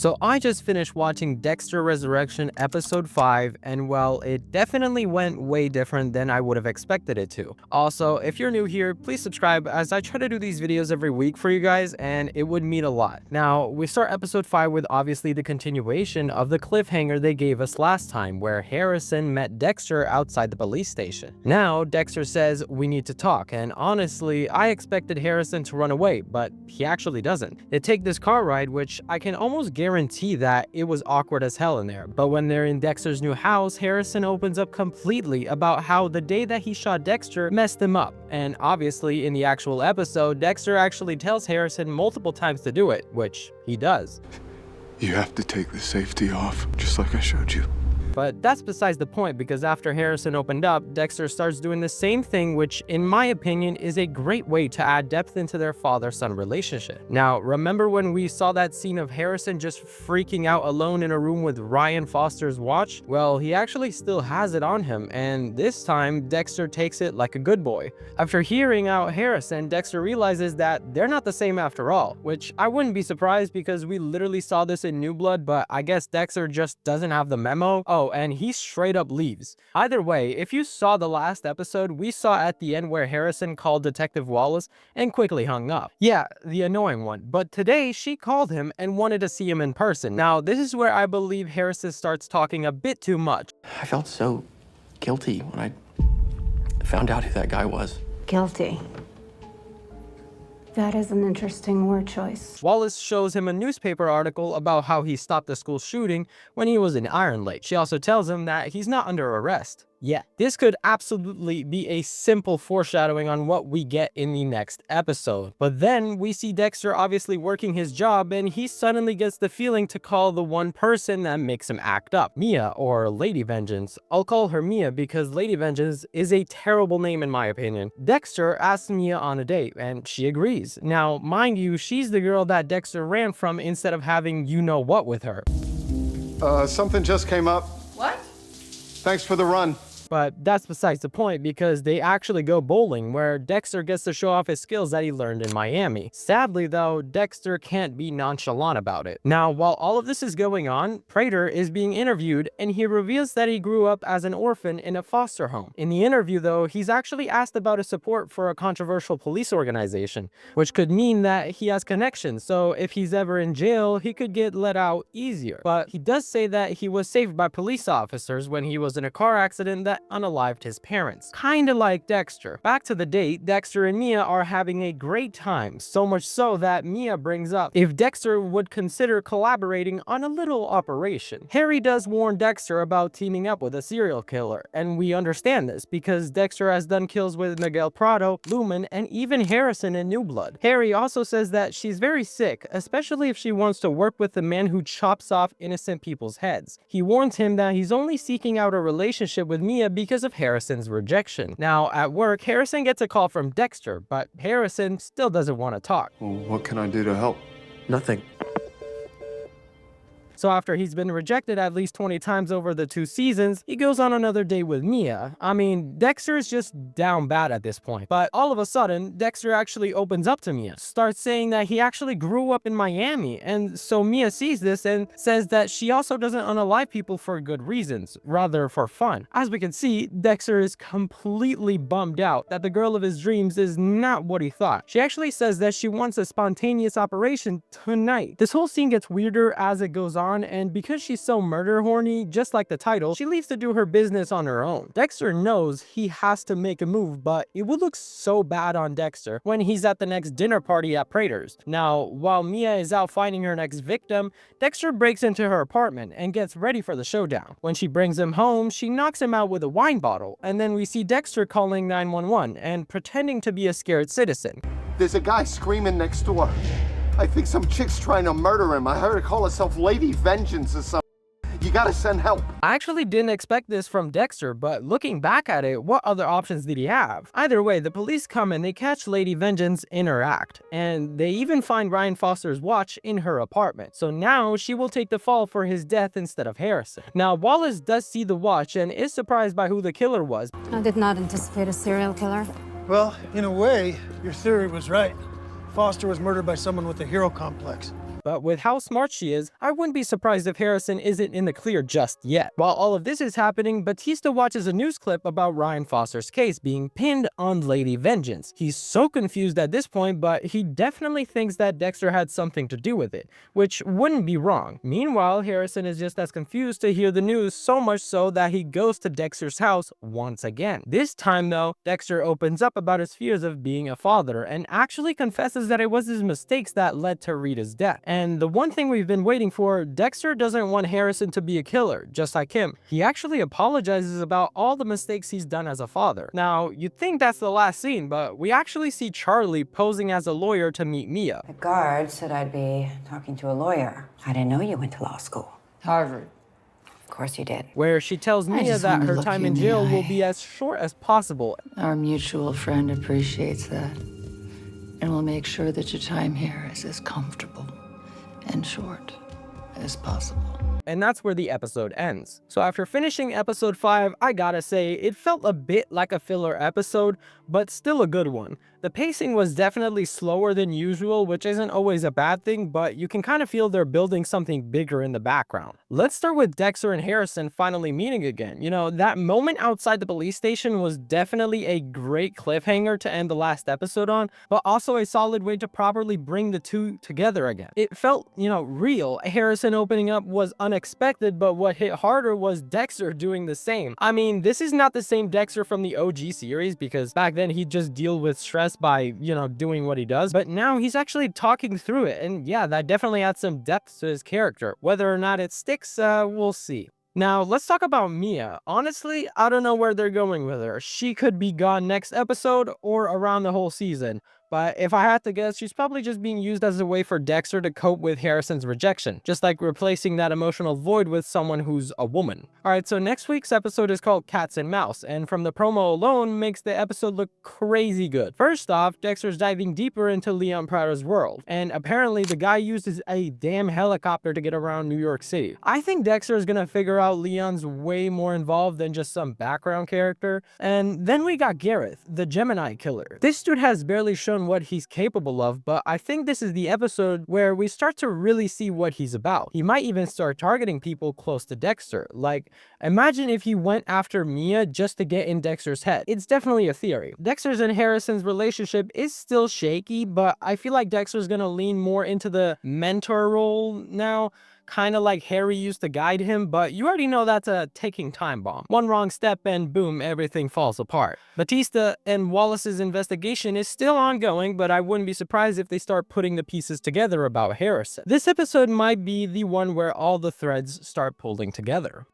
So I just finished watching Dexter Resurrection episode 5, and well, it definitely went way different than I would have expected it to. Also, if you're new here, please subscribe as I try to do these videos every week for you guys, and it would mean a lot. Now, we start episode 5 with obviously the continuation of the cliffhanger they gave us last time, where Harrison met Dexter outside the police station. Now, Dexter says we need to talk, and honestly, I expected Harrison to run away, but he actually doesn't. They take this car ride, which I can almost guarantee that it was awkward as hell in there. But when they're in Dexter's new house, Harrison opens up completely about how the day that he shot Dexter messed him up. And obviously in the actual episode, Dexter actually tells Harrison multiple times to do it, which he does. You have to take the safety off, just like I showed you. But that's besides the point, because after Harrison opened up, Dexter starts doing the same thing, which in my opinion is a great way to add depth into their father-son relationship. Now, remember when we saw that scene of Harrison just freaking out alone in a room with Ryan Foster's watch? Well, he actually still has it on him, and this time Dexter takes it like a good boy. After hearing out Harrison, Dexter realizes that they're not the same after all, which I wouldn't be surprised because we literally saw this in New Blood, but I guess Dexter just doesn't have the memo. Oh, and he straight up leaves. Either way, if you saw the last episode, we saw at the end where Harrison called Detective Wallace and quickly hung up. Yeah, the annoying one. But today, she called him and wanted to see him in person. Now, this is where I believe Harrison starts talking a bit too much. I felt so guilty when I found out who that guy was. Guilty. That is an interesting word choice. Wallace shows him a newspaper article about how he stopped the school shooting when he was in Iron Lake. She also tells him that he's not under arrest. Yeah, this could absolutely be a simple foreshadowing on what we get in the next episode. But then we see Dexter obviously working his job, and he suddenly gets the feeling to call the one person that makes him act up. Mia, or Lady Vengeance. I'll call her Mia because Lady Vengeance is a terrible name in my opinion. Dexter asks Mia on a date, and she agrees. Now, mind you, she's the girl that Dexter ran from instead of having you-know-what with her. Something just came up. What? Thanks for the run. But that's besides the point, because they actually go bowling, where Dexter gets to show off his skills that he learned in Miami. Sadly though, Dexter can't be nonchalant about it. Now, while all of this is going on, Prater is being interviewed, and he reveals that he grew up as an orphan in a foster home. In the interview though, he's actually asked about his support for a controversial police organization, which could mean that he has connections, so if he's ever in jail, he could get let out easier. But he does say that he was saved by police officers when he was in a car accident that unalived his parents. Kinda like Dexter. Back to the date, Dexter and Mia are having a great time, so much so that Mia brings up if Dexter would consider collaborating on a little operation. Harry does warn Dexter about teaming up with a serial killer, and we understand this because Dexter has done kills with Miguel Prado, Lumen, and even Harrison in New Blood. Harry also says that she's very sick, especially if she wants to work with the man who chops off innocent people's heads. He warns him that he's only seeking out a relationship with Mia because of Harrison's rejection. Now, at work, Harrison gets a call from Dexter, but Harrison still doesn't want to talk. Well, what can I do to help? Nothing. So after he's been rejected at least 20 times over the 2 seasons, he goes on another date with Mia. I mean, Dexter's just down bad at this point. But all of a sudden, Dexter actually opens up to Mia, starts saying that he actually grew up in Miami. And so Mia sees this and says that she also doesn't unalive people for good reasons, rather for fun. As we can see, Dexter is completely bummed out that the girl of his dreams is not what he thought. She actually says that she wants a spontaneous operation tonight. This whole scene gets weirder as it goes on, and because she's so murder horny, just like the title, she leaves to do her business on her own. Dexter knows he has to make a move, but it would look so bad on Dexter when he's at the next dinner party at Prater's. Now, while Mia is out finding her next victim, Dexter breaks into her apartment and gets ready for the showdown. When she brings him home, she knocks him out with a wine bottle, and then we see Dexter calling 911 and pretending to be a scared citizen. There's a guy screaming next door. I think some chick's trying to murder him. I heard her call herself Lady Vengeance or something. You gotta send help. I actually didn't expect this from Dexter, but looking back at it, what other options did he have? Either way, the police come and they catch Lady Vengeance in her act, and they even find Ryan Foster's watch in her apartment. So now she will take the fall for his death instead of Harrison. Now, Wallace does see the watch and is surprised by who the killer was. I did not anticipate a serial killer. Well, in a way, your theory was right. Foster was murdered by someone with a hero complex. but with how smart she is, I wouldn't be surprised if Harrison isn't in the clear just yet. While all of this is happening, Batista watches a news clip about Ryan Foster's case being pinned on Lady Vengeance. He's so confused at this point, but he definitely thinks that Dexter had something to do with it, which wouldn't be wrong. Meanwhile, Harrison is just as confused to hear the news, so much so that he goes to Dexter's house once again. This time though, Dexter opens up about his fears of being a father and actually confesses that it was his mistakes that led to Rita's death. And the one thing we've been waiting for, Dexter doesn't want Harrison to be a killer, just like him. He actually apologizes about all the mistakes he's done as a father. Now, you'd think that's the last scene, but we actually see Charlie posing as a lawyer to meet Mia. The guard said I'd be talking to a lawyer. I didn't know you went to law school. Harvard. Of course you did. Where she tells Mia just that wanted to her look time you in in the jail will eye. be as short as possible. Our mutual friend appreciates that. And will make sure that your time here is as comfortable and short as possible. And that's where the episode ends. So after finishing episode 5, I gotta say, it felt a bit like a filler episode, but still a good one. The pacing was definitely slower than usual, which isn't always a bad thing, but you can kind of feel they're building something bigger in the background. Let's start with Dexter and Harrison finally meeting again. You know, that moment outside the police station was definitely a great cliffhanger to end the last episode on, but also a solid way to properly bring the two together again. It felt, real. Harrison opening up was unexpected, but what hit harder was Dexter doing the same. I mean, this is not the same Dexter from the OG series, because back then he'd just deal with stress by, doing what he does, but now he's actually talking through it, and yeah, that definitely adds some depth to his character. Whether or not it sticks, we'll see. Now, let's talk about Mia. Honestly, I don't know where they're going with her. She could be gone next episode or around the whole season. But if I had to guess, she's probably just being used as a way for Dexter to cope with Harrison's rejection, just like replacing that emotional void with someone who's a woman. Alright, so next week's episode is called Cats and Mouse, and from the promo alone makes the episode look crazy good. First off, Dexter's diving deeper into Leon Prado's world, and apparently the guy uses a damn helicopter to get around New York City. I think Dexter is gonna figure out Leon's way more involved than just some background character. And then we got Gareth, the Gemini killer. This dude has barely shown what he's capable of, but I think this is the episode where we start to really see what he's about. He might even start targeting people close to Dexter. Like, imagine if he went after Mia just to get in Dexter's head. It's definitely a theory. Dexter's and Harrison's relationship is still shaky, but I feel like Dexter's gonna lean more into the mentor role now, kind of like Harry used to guide him, but you already know that's a ticking time bomb. One wrong step and boom, everything falls apart. Batista and Wallace's investigation is still ongoing, but I wouldn't be surprised if they start putting the pieces together about Harrison. This episode might be the one where all the threads start pulling together.